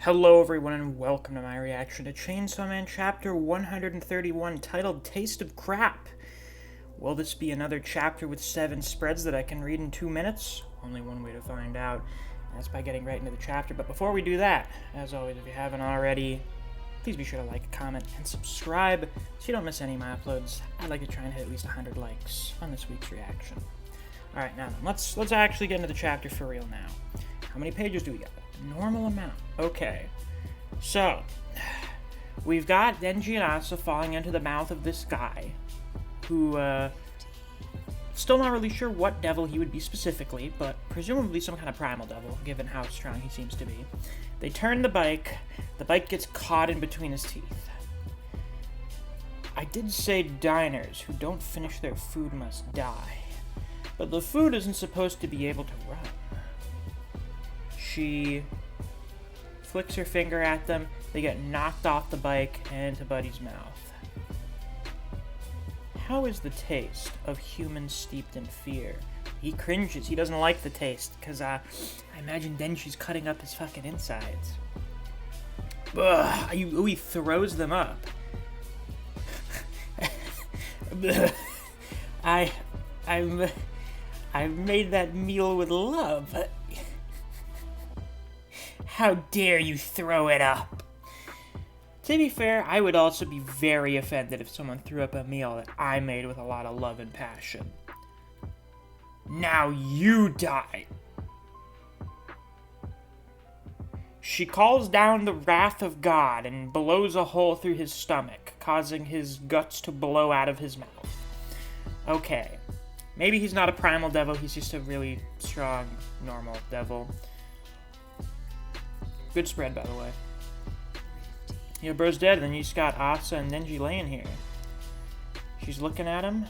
Hello everyone and welcome to my reaction to Chainsaw Man Chapter 131 titled Taste of Crap. Will this be another chapter with 7 spreads that I can read in 2 minutes? Only one way to find out, and that's by getting right into the chapter. But before we do that, as always, if you haven't already, please be sure to like, comment, and subscribe so you don't miss any of my uploads. I'd like to try and hit at least 100 likes on this week's reaction. Alright, now then, let's actually get into the chapter for real now. How many pages do we got? Normal amount. Okay. So, we've got Denji and Asa falling into the mouth of this guy, who, still not really sure what devil he would be specifically, but presumably some kind of primal devil, given how strong he seems to be. They turn the bike gets caught in between his teeth. I did say diners who don't finish their food must die, but the food isn't supposed to be able to run. She flicks her finger at them, they get knocked off the bike and into Buddy's mouth. How is the taste of humans steeped in fear? He cringes, he doesn't like the taste, because I imagine Denji's cutting up his fucking insides. Ugh, he throws them up. I made that meal with love. How dare you throw it up? To be fair, I would also be very offended if someone threw up a meal that I made with a lot of love and passion. Now you die. She calls down the wrath of God and blows a hole through his stomach, causing his guts to blow out of his mouth. Okay, maybe he's not a primal devil, he's just a really strong, normal devil. Good spread, by the way. Your bro's dead, and then you just got Asa and Denji laying here. She's looking at him.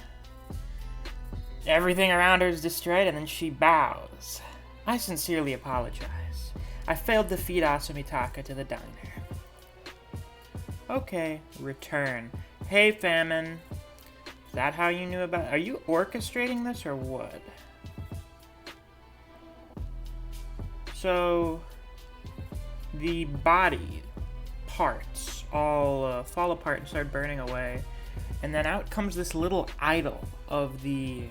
Everything around her is destroyed, and then she bows. I sincerely apologize. I failed to feed Asa Mitaka to the diner. Okay, return. Hey, Famine. Is that how you knew about it? Are you orchestrating this, or what? So the body parts all fall apart and start burning away, and then out comes this little idol of the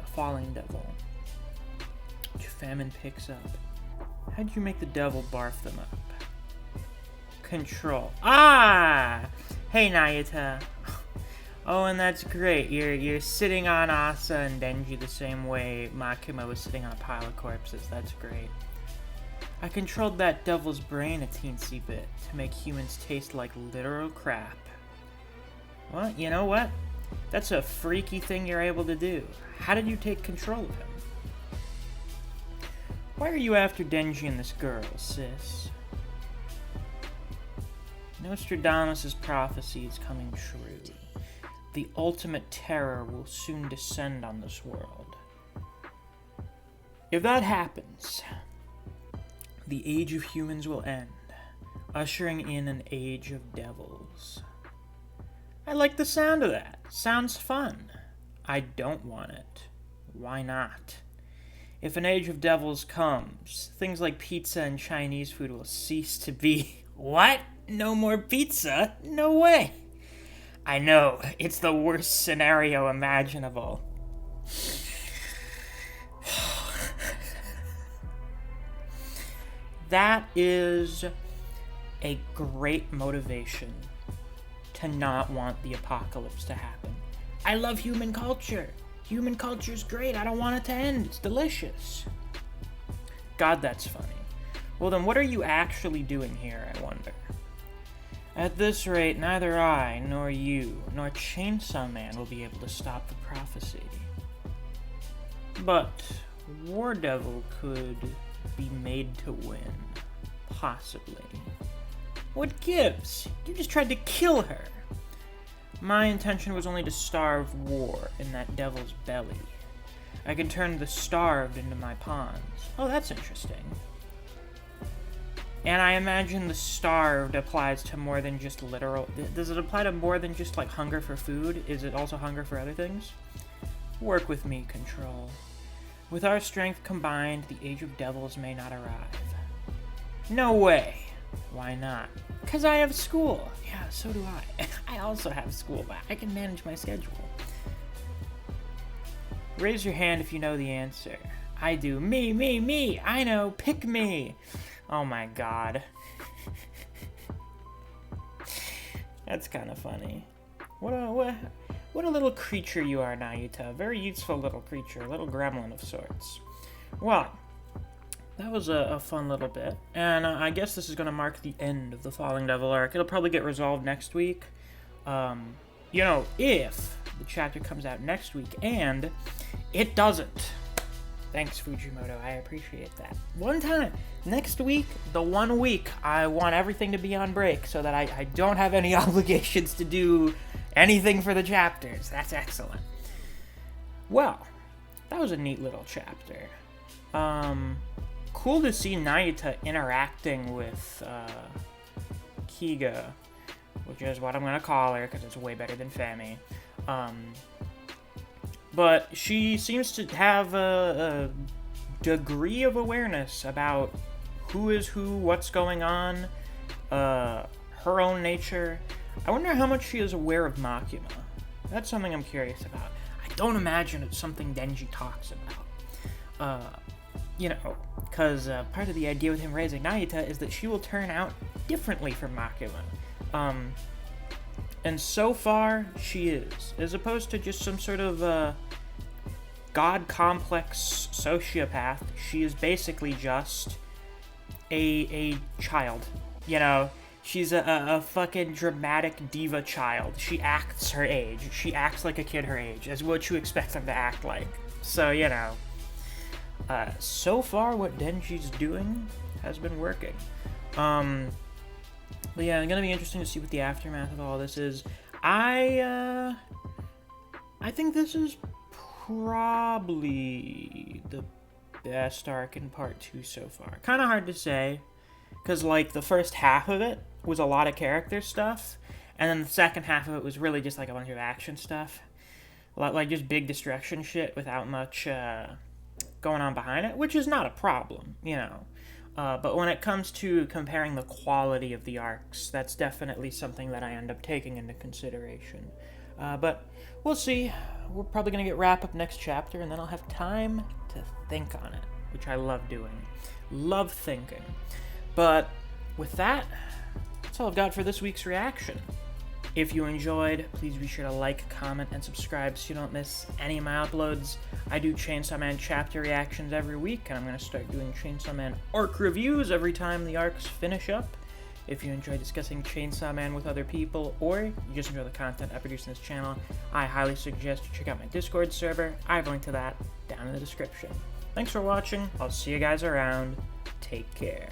falling devil, which Famine picks up. How'd you make the devil barf them up? Control. Ah! Hey, Nayuta. Oh, and that's great. You're sitting on Asa and Denji the same way Makima was sitting on a pile of corpses. That's great. I controlled that devil's brain a teensy bit to make humans taste like literal crap. Well, you know what? That's a freaky thing you're able to do. How did you take control of him? Why are you after Denji and this girl, sis? Nostradamus' prophecy is coming true. The ultimate terror will soon descend on this world. If that happens, the age of humans will end, ushering in an age of devils. I like the sound of that. Sounds fun. I don't want it. Why not? If an age of devils comes, things like pizza and Chinese food will cease to be. What? No more pizza? No way. I know, it's the worst scenario imaginable. That is a great motivation to not want the apocalypse to happen. I love human culture. Human culture is great. I don't want it to end. It's delicious. God, that's funny. Well, then what are you actually doing here, I wonder? At this rate, neither I, nor you, nor Chainsaw Man will be able to stop the prophecy. But War Devil could be made to win. Possibly. What gives? You just tried to kill her. My intention was only to starve war in that devil's belly. I can turn the starved into my pawns. Oh, that's interesting. And I imagine the starved applies to more than just literal... Does it apply to more than just, like, hunger for food? Is it also hunger for other things? Work with me, Control. With our strength combined, the Age of Devils may not arrive. No way! Why not? Because I have school. Yeah, so do I. I also have school, but I can manage my schedule. Raise your hand if you know the answer. I do. Me. I know. Pick me. Oh my god. That's kind of funny. What a little creature you are, Nayuta. Very useful little creature. A little gremlin of sorts. Well, that was a fun little bit. And I guess this is going to mark the end of the Falling Devil arc. It'll probably get resolved next week. You know, if the chapter comes out next week, and it doesn't. Thanks, Fujimoto. I appreciate that. One time, next week, the 1 week, I want everything to be on break so that I don't have any obligations to do anything for the chapters. That's excellent. Well, that was a neat little chapter. Cool to see Nayuta interacting with Kiga, which is what I'm going to call her because it's way better than Femi. But she seems to have a degree of awareness about who is who, what's going on, her own nature. I wonder how much she is aware of Makima. That's something I'm curious about. I don't imagine it's something Denji talks about. You know, because part of the idea with him raising Nayuta is that she will turn out differently from Makima. And so far, she is. As opposed to just some sort of god-complex sociopath, she is basically just a child. You know, she's a fucking dramatic diva child. She acts her age. She acts like a kid her age, as what you expect them to act like. So, you know, so far what Denji's doing has been working. But yeah, it's gonna be interesting to see what the aftermath of all this is. I think this is probably the best arc in part 2 so far. Kind of hard to say, because like the first half of it was a lot of character stuff, and then the second half of it was really just like a bunch of action stuff, like just big destruction shit without much going on behind it, which is not a problem, you know. But when it comes to comparing the quality of the arcs, that's definitely something that I end up taking into consideration. But we'll see. We're probably going to get wrap up next chapter, and then I'll have time to think on it, which I love doing. Love thinking. But with that, that's all I've got for this week's reaction. If you enjoyed, please be sure to like, comment, and subscribe so you don't miss any of my uploads. I do Chainsaw Man chapter reactions every week, and I'm going to start doing Chainsaw Man arc reviews every time the arcs finish up. If you enjoy discussing Chainsaw Man with other people, or you just enjoy the content I produce in this channel, I highly suggest you check out my Discord server. I have a link to that down in the description. Thanks for watching. I'll see you guys around. Take care.